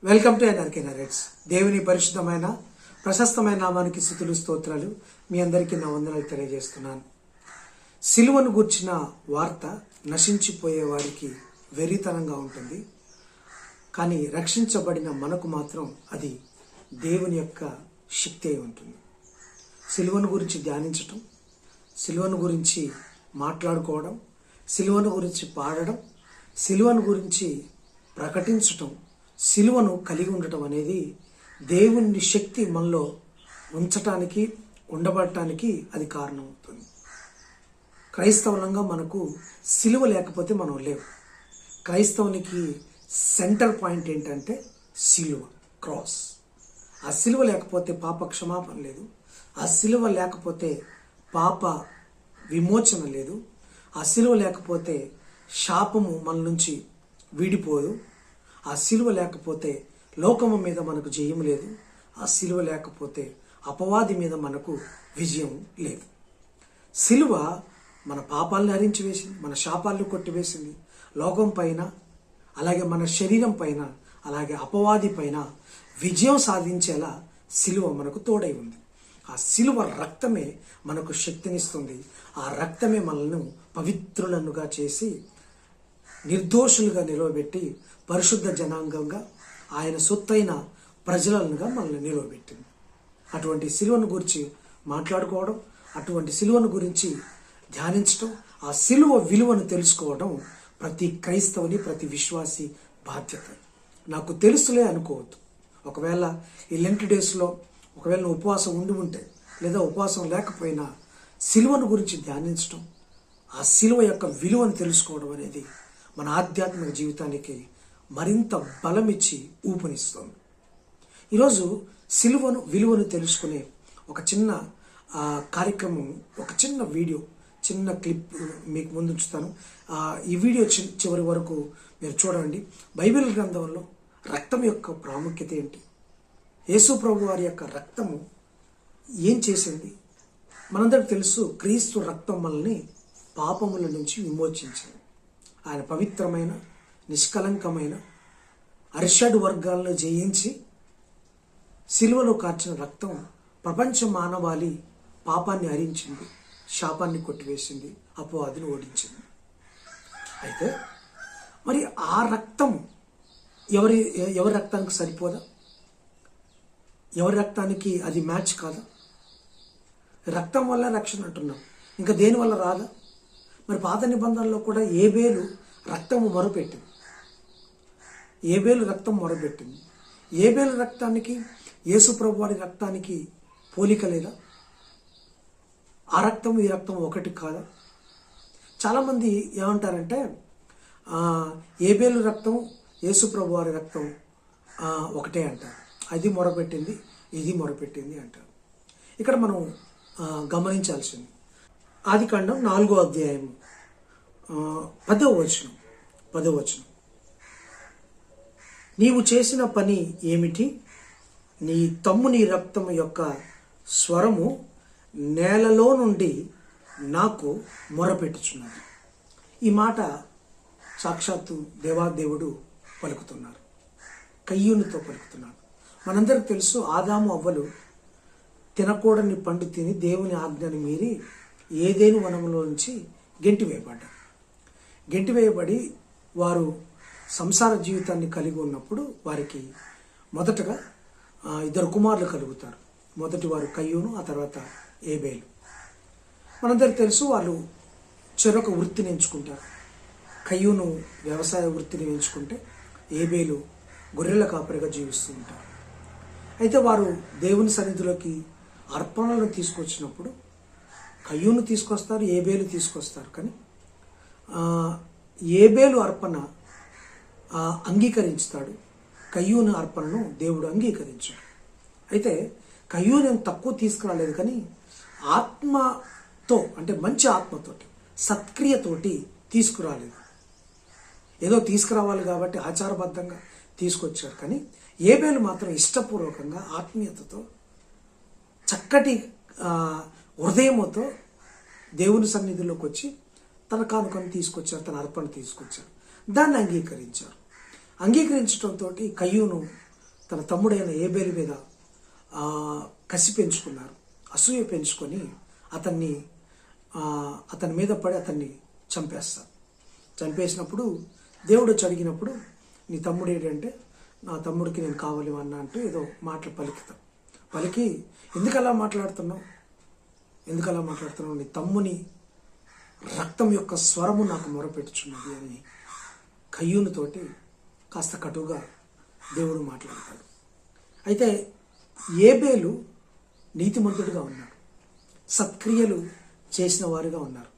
Welcome to NRK narrates. దేవుని పరిశుద్ధమైన ప్రశస్తమైన నామానికి స్తుతులు స్తోత్రాలు. మీ అందరికీ నా వందనాలు తెలియజేస్తున్నాను. సిలువను గూర్చిన వార్త నశించిపోయే వారికి వెరితనంగా ఉంటుంది, కానీ రక్షించబడిన మనకు మాత్రం అది దేవుని యొక్క శక్తి అయి ఉంటుంది. సిలువను గురించి ధ్యానించటం, సిలువను గురించి మాట్లాడుకోవడం, సిలువను గురించి పాడడం, సిలువను గురించి ప్రకటించటం, సిలువను కలిగి ఉండటం అనేది దేవుని శక్తి మనలో ఉంచటానికి, ఉండబడటానికి అది కారణమవుతుంది. క్రైస్తవులంగా మనకు సిలువ లేకపోతే మనం లేవు. క్రైస్తవునికి సెంటర్ పాయింట్ ఏంటంటే సిలువ, క్రాస్. ఆ సిలువ లేకపోతే పాప క్షమాపణ లేదు, ఆ సిలువ లేకపోతే పాప విమోచన లేదు, ఆ సిలువ లేకపోతే శాపము మన నుంచి వీడిపోదు, ఆ సిలువ లేకపోతే లోకము మీద మనకు జయం లేదు, ఆ సిలువ లేకపోతే అపవాది మీద మనకు విజయం లేదు. సిలువ మన పాపాలను హరించి వేసింది, మన శాపాలను కొట్టివేసింది. లోకం పైన, అలాగే మన శరీరం పైన, అలాగే అపవాది పైన విజయం సాధించేలా సిలువ మనకు తోడై ఉంది. ఆ సిలువ రక్తమే మనకు శక్తినిస్తుంది. ఆ రక్తమే మనల్ని పవిత్రులనుగా చేసి నిర్దోషులుగా నిలవబెట్టి పరిశుద్ధ జనాంగంగా ఆయన సొత్తైన ప్రజలనుగా మనల్ని నిలవబెట్టింది. అటువంటి సిలువను గురించి మాట్లాడుకోవడం, అటువంటి సిలువను గురించి ధ్యానించడం, ఆ సిలువ విలువను తెలుసుకోవడం ప్రతి క్రైస్తవుని, ప్రతి విశ్వాసి బాధ్యత. నాకు తెలుసులే అనుకోవద్దు. ఒకవేళ ఈ లెంట్ డేస్లో ఒకవేళ ఉపవాసం ఉంటే, లేదా ఉపవాసం లేకపోయినా సిలువను గురించి ధ్యానించడం, ఆ సిలువ యొక్క విలువను తెలుసుకోవడం అనేది మన ఆధ్యాత్మిక జీవితానికి మరింత బలమిచ్చి ఊపునిస్తుంది. ఈరోజు సిలువను విలువను తెలుసుకునే ఒక చిన్న కార్యక్రమం, ఒక చిన్న వీడియో, చిన్న క్లిప్ మీకు ముందు ఉంచుతాను. ఈ వీడియో చివరి వరకు మీరు చూడండి. బైబిల్ గ్రంథంలో రక్తం యొక్క ప్రాముఖ్యత ఏంటి, యేసు ప్రభు వారి యొక్క రక్తము ఏం చేసింది. మనందరికి తెలుసు, క్రీస్తు రక్తం మనల్ని పాపముల నుంచి విమోచించింది. ఆయన పవిత్రమైన, నిష్కలంకమైన, అరిషడ్ వర్గాలను జయించి సిలువలో కార్చిన రక్తం ప్రపంచ మానవాళి పాపాన్ని హరించింది, శాపాన్ని కొట్టివేసింది, అపవాదిని ఓడించింది. అయితే మరి ఆ రక్తం ఎవరి రక్తానికి సరిపోదా? ఎవరి రక్తానికి అది మ్యాచ్ కాదా? రక్తం వల్ల రక్షణ అంటున్నాం, ఇంకా దేని వల్ల రాదా? మరి పాత నిబంధనలో కూడా ఏబేలు రక్తము మొరపెట్టింది. ఏబేలు రక్తం మొరపెట్టింది. ఏబేలు రక్తానికి యేసు ప్రభు వారి రక్తానికి పోలిక లేదా? ఆ రక్తం ఈ రక్తం ఒకటి కాదా? చాలామంది ఏమంటారంటే ఏబేలు రక్తం, యేసు ప్రభు వారి రక్తం ఒకటే అంటారు. అది మొరపెట్టింది, ఇది మొరపెట్టింది అంటారు. ఇక్కడ మనం గమనించాల్సింది, ఆదికాండం 4వ అధ్యాయం 10వ వచనం. నీవు చేసిన పని ఏమిటి? నీ తమ్ముని రక్తము యొక్క స్వరము నేలలో నుండి నాకు మొరపెట్టుచున్నది. ఈ మాట సాక్షాత్తు దేవాదేవుడు పలుకుతున్నారు, కయ్యూనితో పలుకుతున్నారు. మనందరికి తెలుసు, ఆదాము అవ్వలు తినకూడని పండు తిని దేవుని ఆజ్ఞని మీరి ఏదేను వనంలో నుంచి గెంటివేయబడి వారు సంసార జీవితాన్ని కలిగి ఉన్నప్పుడు వారికి మొదటగా 2 కుమారులు కలుగుతారు. మొదటి వారు కయ్యూను, ఆ తర్వాత ఏబేలు. మనందరికి తెలుసు, వాళ్ళు చెరొక వృత్తిని ఎంచుకుంటారు. కయ్యూను వ్యవసాయ వృత్తిని ఎంచుకుంటే ఏబేలు గొర్రెల కాపరిగా జీవిస్తూ ఉంటారు. అయితే వారు దేవుని సన్నిధిలోకి అర్పణలను తీసుకొచ్చినప్పుడు కయ్యూను తీసుకొస్తారు, ఏబేలు తీసుకొస్తారు. కానీ ఏబేలు అర్పణ అంగీకరించుతాడు, కయ్యూను అర్పణను దేవుడు అంగీకరించాడు. అయితే కయ్యూను ఏం తక్కువ తీసుకురాలేదు, కానీ ఆత్మతో, అంటే మంచి ఆత్మతోటి, సత్క్రియతోటి తీసుకురాలేదు. ఏదో తీసుకురావాలి కాబట్టి ఆచారబద్ధంగా తీసుకొచ్చాడు. కానీ ఏబేలు మాత్రం ఇష్టపూర్వకంగా, ఆత్మీయతతో, చక్కటి హృదయముతో దేవుని సన్నిధిలోకి వచ్చి తన కానుకను తీసుకొచ్చారు, తన అర్పణ తీసుకొచ్చారు. దాన్ని అంగీకరించారు. అంగీకరించడంతో కయ్యూను తన తమ్ముడైన ఏబేలు మీద కసి పెంచుకున్నారు, అసూయ పెంచుకొని అతని మీద పడి అతన్ని చంపేస్తారు. చంపేసినప్పుడు దేవుడు వచ్చి అడిగినప్పుడు నీ తమ్ముడు ఏంటంటే, నా తమ్ముడికి నేను కావాలి అన్న అంటూ ఏదో మాటలు పలికి ఎందుకలా మాట్లాడుతున్నావు, నీ తమ్ముని రక్తం యొక్క స్వరము నాకు మొరపెట్టుచున్నది అని కయ్యూనుతోటి కాస్త కటుగా దేవుడు మాట్లాడతాడు. అయితే ఏబేలు నీతిమంతుడిగా ఉన్నాడు, సత్క్రియలు చేసిన వారుగా ఉన్నారు.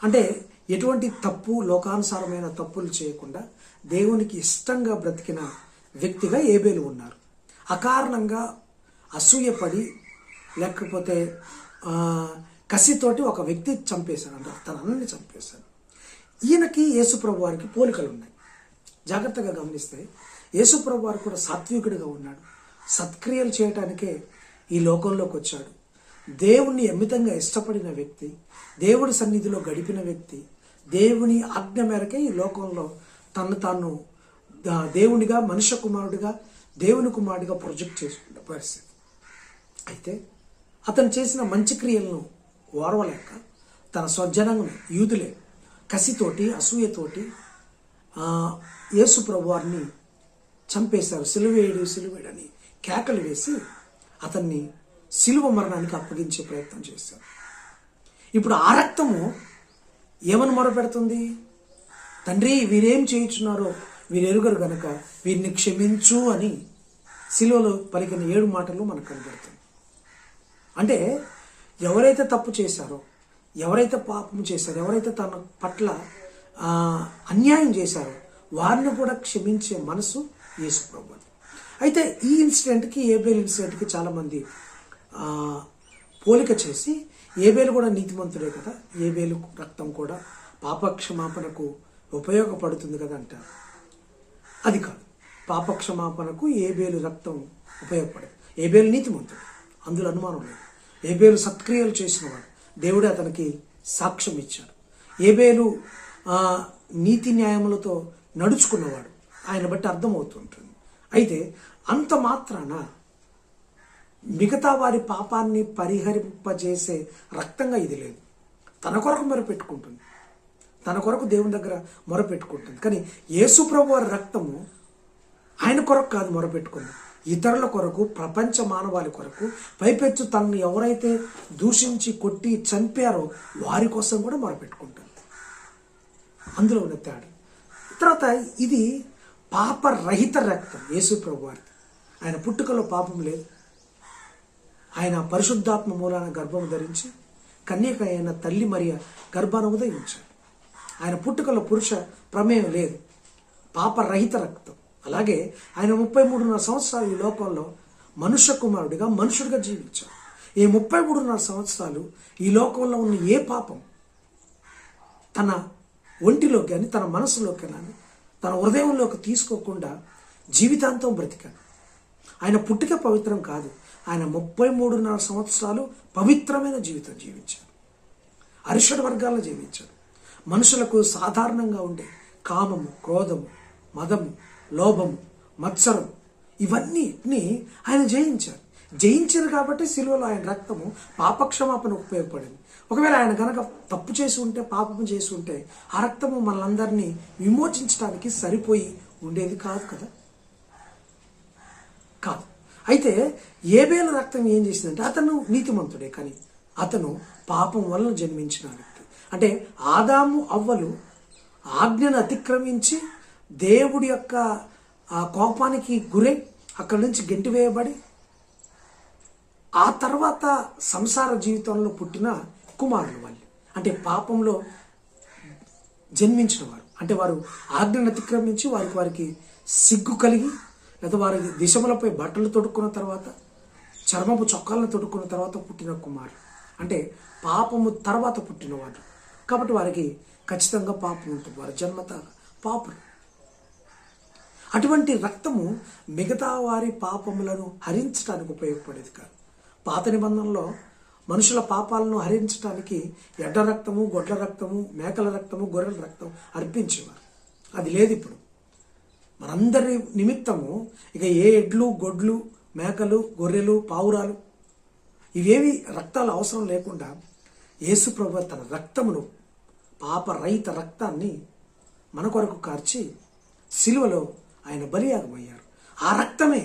అంటే ఎటువంటి తప్పు, లోకానుసారమైన తప్పులు చేయకుండా దేవునికి ఇష్టంగా బ్రతికిన వ్యక్తిగా ఏబేలు ఉన్నారు. అకారణంగా అసూయపడి లేకపోతే కసితోటి ఒక వ్యక్తి చంపేశాడు, అంటే తన అన్నని చంపేశాడు. ఈయనకి యేసుప్రభు వారికి పోలికలు ఉన్నాయి. జాగ్రత్తగా గమనిస్తే యేసుప్రభు వారు కూడా సాత్వికుడిగా ఉన్నాడు, సత్క్రియలు చేయటానికే ఈ లోకంలోకి వచ్చాడు. దేవుణ్ణి అమితంగా ఇష్టపడిన వ్యక్తి, దేవుడి సన్నిధిలో గడిపిన వ్యక్తి, దేవుని ఆజ్ఞ మేరకే ఈ లోకంలో తాను దేవునిగా, మనుష్య కుమారుడిగా, దేవుని కుమారుడిగా ప్రొజెక్ట్ చేసుకున్న పరిస్థితి. అయితే అతను చేసిన మంచి క్రియలను ఓర్వలేక తన స్వజనంను యూదులే కసితోటి అసూయతోటి యేసు ప్రభువారిని చంపేశారు. సిలువేడని కేకలు వేసి అతన్ని సిలువ మరణానికి అప్పగించే ప్రయత్నం చేశారు. ఇప్పుడు ఆ రక్తము ఏమని మొరపెడుతుంది? తండ్రి, వీరేం చేయించున్నారో వీరు ఎరుగరు గనక వీరిని క్షమించు అని సిలువలో పలికిన 7 మాటలు మనకు కనబడుతుంది. అంటే ఎవరైతే తప్పు చేశారో, ఎవరైతే పాపం చేశారో, ఎవరైతే తన పట్ల అన్యాయం చేశారో వారిని కూడా క్షమించే మనసు యేసు ప్రభువు. అయితే ఈ ఇన్సిడెంట్కి, ఏబేలు ఇన్సిడెంట్కి చాలామంది పోలిక చేసి ఏబేలు కూడా నీతిమంతుడే కదా, ఏబేలు రక్తం కూడా పాపక్షమాపణకు ఉపయోగపడుతుంది కదా అంటారు. అది కాదు, పాపక్షమాపణకు ఏబేలు రక్తం ఉపయోగపడదు. ఏబేలు నీతిమంతుడు, అందులో అనుమానం లేదు. ఏబేలు సత్క్రియలు చేసినవాడు, దేవుడే అతనికి సాక్ష్యం ఇచ్చాడు. ఏబేలు నీతి న్యాయములతో నడుచుకున్నవాడు, ఆయన బట్టి అర్థమవుతుంటుంది. అయితే అంత మాత్రాన మిగతా వారి పాపాన్ని పరిహరింపజేసే రక్తంగా ఇది లేదు. తన కొరకు మొరపెట్టుకుంటుంది, తన కొరకు దేవుని దగ్గర మొరపెట్టుకుంటుంది. కానీ యేసు ప్రభు వారి రక్తము ఆయన కొరకు కాదు మొరపెట్టుకుంది, ఇతరుల కొరకు, ప్రపంచ మానవాళి కొరకు, పైపెచ్చు తనని ఎవరైతే దూషించి కొట్టి చంపారో వారి కోసం కూడా మొరపెట్టుకుంటుంది. అందులో ఉన్న తేడా. తర్వాత ఇది పాపరహిత రక్తం యేసు ప్రభు వారిది. ఆయన పుట్టుకలో పాపం లేదు, ఆయన పరిశుద్ధాత్మ మూలాన గర్భం ధరించి కన్యక అయిన తల్లి మరియ గర్భాన్ని ఉదయించాడు. ఆయన పుట్టుకలో పురుష ప్రమేయం లేదు, పాపరహిత రక్తం. అలాగే ఆయన 33.5 సంవత్సరాలు ఈ లోకంలో మనుష్య కుమారుడిగా, మనుషుడిగా జీవించాడు. ఈ 33.5 సంవత్సరాలు ఈ లోకంలో ఉన్న ఏ పాపం తన ఒంటిలోకి కానీ, తన మనసులోకి కానీ, తన హృదయంలోకి తీసుకోకుండా జీవితాంతం బ్రతికాడు. ఆయన పుట్టుక పవిత్రం కాదు, ఆయన 33.5 సంవత్సరాలు పవిత్రమైన జీవితం జీవించాడు. అరిషడ్ వర్గాల్లో జీవించాడు. మనుషులకు సాధారణంగా ఉండే కామము, క్రోధము, మదము, లోభము, మత్సరం, ఇవన్నీ ఆయన జయించారు కాబట్టి సిలువలో ఆయన రక్తము పాపక్షమాపణ ఉపయోగపడింది. ఒకవేళ ఆయన కనుక తప్పు చేసి ఉంటే, పాపము చేసి ఉంటే ఆ రక్తము మనలందరినీ విమోచించడానికి సరిపోయి ఉండేది కాదు కదా, కాదు. అయితే ఏబేలు రక్తం ఏం చేసిందంటే, అతను నీతిమంతుడే కానీ అతను పాపం వలన జన్మించిన వ్యక్తి. అంటే ఆదాము అవ్వలు ఆజ్ఞను అతిక్రమించి దేవుడి యొక్క కోపానికి గురై అక్కడి నుంచి గెంటివేయబడి ఆ తర్వాత సంసార జీవితంలో పుట్టిన కుమారులు వాళ్ళు. అంటే పాపంలో జన్మించిన వారు, అంటే వారు ఆజ్ఞను అతిక్రమించి వారికి సిగ్గు కలిగి, లేదా వారి దిశములపై బట్టలు తొడుక్కున్న తర్వాత, చర్మపు చొక్కాలను తొడుక్కున్న తర్వాత పుట్టిన కుమారులు. అంటే పాపము తర్వాత పుట్టినవాడు కాబట్టి వారికి ఖచ్చితంగా పాపం ఉంటుంది, వారి జన్మత పాపులు. అటువంటి రక్తము మిగతా వారి పాపములను హరించడానికి ఉపయోగపడేది కాదు. పాత నిబంధనలో మనుషుల పాపాలను హరించడానికి ఎడ్ల రక్తము, గొడ్ల రక్తము, మేకల రక్తము, గొర్రెల రక్తం అర్పించేవారు. అది లేదు ఇప్పుడు. మనందరి నిమిత్తము ఇక ఏ ఎడ్లు, గొడ్లు, మేకలు, గొర్రెలు, పావురాలు ఇవేవి రక్తాలు అవసరం లేకుండా యేసు ప్రభువు తన రక్తమును, పాపరహిత రక్తాన్ని మన కొరకు కార్చి సిలువలో ఆయన బలియాగమయ్యారు. ఆ రక్తమే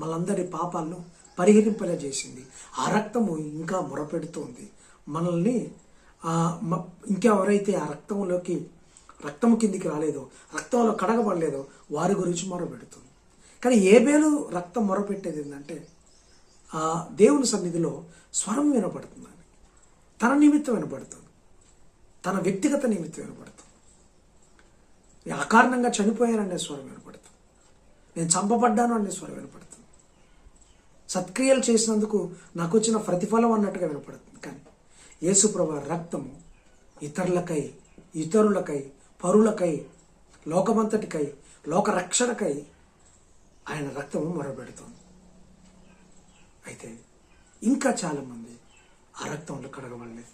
మనందరి పాపాలను పరిహరింపలే చేసింది. ఆ రక్తము ఇంకా మొరపెడుతోంది మనల్ని. ఇంకా ఎవరైతే ఆ రక్తము కిందికి రాలేదో, రక్తంలో కడగబడలేదో వారి గురించి మొరపెడుతుంది. కానీ ఏబేలు రక్తం మొరపెట్టేది ఏంటంటే దేవుని సన్నిధిలో స్వరం వినపడుతుంది, తన నిమిత్తం వినపడుతుంది, తన వ్యక్తిగత నిమిత్తం వినపడుతుంది. అకారణంగా చనిపోయాననే స్వరం వినపడుతుంది, నేను చంపబడ్డాను అనే స్వరం వినపడుతుంది, సత్క్రియలు చేసినందుకు నాకు వచ్చిన ప్రతిఫలం అన్నట్టుగా వినపడుతుంది. కానీ యేసుప్రభు రక్తము ఇతరులకై, పరులకై, లోకమంతటికై, లోక రక్షణకై ఆయన రక్తము మొరపెడుతుంది. అయితే ఇంకా చాలామంది ఆ రక్తంలో కడగబడలేదు,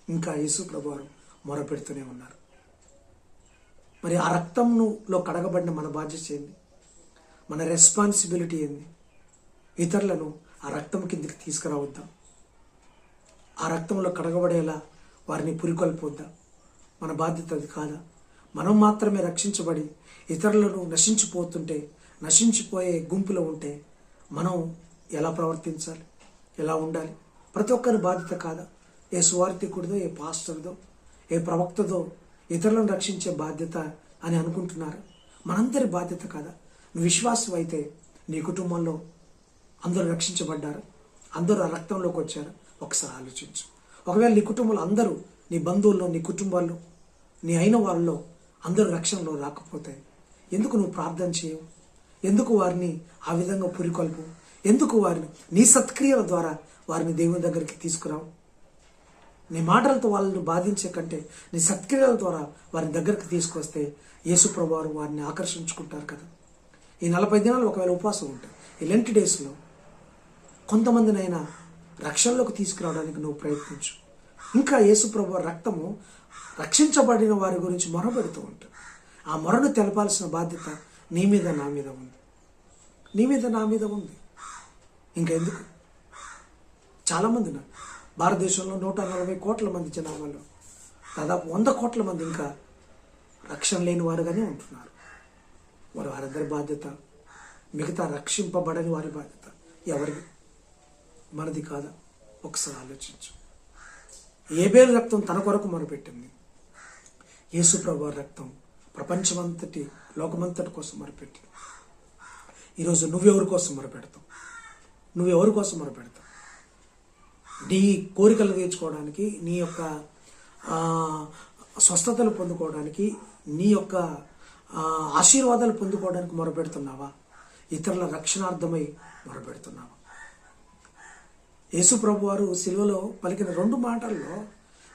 ఇంకా యేసుప్రభు వారు మొరపెడుతూనే ఉన్నారు. మరి ఆ రక్తంలో కడగబడిన మన బాధ్యత ఏంది? మన రెస్పాన్సిబిలిటీ ఏంది? ఇతరులను ఆ రక్తం కిందికి తీసుకురావద్దాం, ఆ రక్తంలో కడగబడేలా వారిని పురికొల్పొద్దాం. మన బాధ్యత అది కాదా? మనం మాత్రమే రక్షించబడి ఇతరులను నశించిపోయే గుంపులో ఉంటే మనం ఎలా ప్రవర్తించాలి, ఎలా ఉండాలి? ప్రతి ఒక్కరి బాధ్యత కాదా? ఏ సువార్థికుడిదో, ఏ పాస్టర్దో, ఏ ప్రవక్తదో ఇతరులను రక్షించే బాధ్యత అని అనుకుంటున్నారు. మనందరి బాధ్యత కాదా? నువ్వు విశ్వాసం అయితే నీ కుటుంబంలో అందరూ రక్షించబడ్డారు, అందరూ ఆ రక్తంలోకి వచ్చారు. ఒకసారి ఆలోచించు. ఒకవేళ నీ కుటుంబంలో అందరూ, నీ బంధువుల్లో, నీ కుటుంబాల్లో, నీ అయిన వాళ్ళలో అందరూ రక్షణలో రాకపోతే ఎందుకు నువ్వు ప్రార్థన చేయవు? ఎందుకు వారిని ఆ విధంగా పురికొల్పు? ఎందుకు వారిని నీ సత్క్రియల ద్వారా వారిని దేవుని దగ్గరికి తీసుకురావు? నీ మాటలతో వాళ్ళని బాధించే కంటే నీ సత్క్రియల ద్వారా వారిని దగ్గరికి తీసుకొస్తే యేసుప్రభువు వారు వారిని ఆకర్షించుకుంటారు కదా. ఈ 40 దినాలు ఒకవేళ ఉపవాసం ఉంటాయి, ఈ లెంట్ డేస్లో కొంతమందినైనా రక్షణలోకి తీసుకురావడానికి నువ్వు ప్రయత్నించు. ఇంకా యేసుప్రభువు రక్తము రక్షించబడిన వారి గురించి మొరపెడుతూ ఉంటుంది. ఆ మొరను తెలపాల్సిన బాధ్యత నీ మీద, నా మీద ఉంది. నీ మీద, నా మీద ఉంది. ఇంకా ఎందుకు? చాలామంది భారతదేశంలో 140 కోట్ల మంది జనాభాలో దాదాపు 100 కోట్ల మంది ఇంకా రక్షణ లేని వారుగానే ఉంటున్నారు. వారందరి బాధ్యత, మిగతా రక్షింపబడని వారి బాధ్యత ఎవరిది? మనది కాదా? ఒకసారి ఆలోచించు. ఏబేలు రక్తం తన కొరకు మొరపెట్టింది, యేసుప్రభువు రక్తం ప్రపంచమంతటి, లోకమంతటి కోసం మొరపెట్టింది. ఈరోజు నువ్వెవరి కోసం మొరపెడతావు? నువ్వెవరి కోసం మొరపెడతావు? నీ కోరికలు తీర్చుకోవడానికి, నీ యొక్క స్వస్థతలు పొందుకోవడానికి, నీ యొక్క ఆశీర్వాదాలు పొందుకోవడానికి మొరపెడుతున్నావా? ఇతరుల రక్షణార్థమై మొరపెడుతున్నావా? యేసు ప్రభు వారు సిలువలో పలికిన 2 మాటల్లో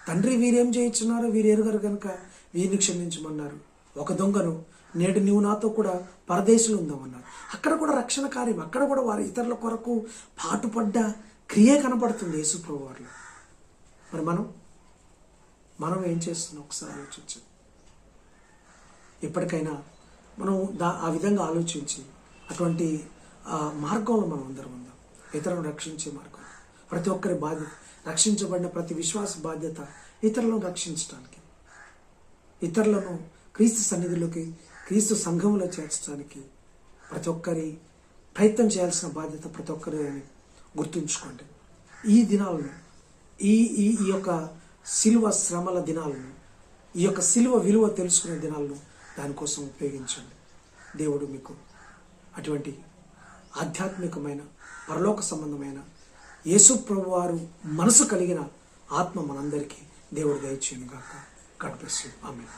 తండ్రి వీరేం చేయించున్నారు, వీరు ఎరుగరు కనుక వీరిని క్షమించమన్నారు. ఒక దొంగను నేడు నీవు నాతో కూడా పరదేశులు ఉందామన్నారు. అక్కడ కూడా రక్షణ కార్యం, అక్కడ కూడా వారి ఇతరుల కొరకు పాటుపడ్డ క్రియ కనపడుతుంది యేసు ప్రభు వారిలో. మరి మనం ఏం చేస్తున్నాం? ఒకసారి ఆలోచించు. ఇప్పటికైనా మనం ఆ విధంగా ఆలోచించి అటువంటి మార్గంలో మనం అందరం ఉందాం. ఇతరులను రక్షించే మార్గం ప్రతి ఒక్కరి బాధ్యత. రక్షించబడిన ప్రతి విశ్వాస బాధ్యత ఇతరులను రక్షించడానికి, ఇతరులను క్రీస్తు సన్నిధిలోకి, క్రీస్తు సంఘంలో చేర్చడానికి ప్రతి ఒక్కరి ప్రయత్నం చేయాల్సిన బాధ్యత ప్రతి ఒక్కరి అని గుర్తుంచుకోండి. ఈ దినాలను, ఈ యొక్క శిలువ శ్రమల దినాలను, ఈ యొక్క శిలువ విలువ తెలుసుకునే దినాలను దానికోసం ఉపయోగించండి. దేవుడు మీకు అటువంటి ఆధ్యాత్మికమైన, పరలోక సంబంధమైన, యేసు ప్రభు వారు మనసు కలిగిన ఆత్మ మనందరికీ దేవుడు దయచేయును గాక. God bless you. ఆమేన్.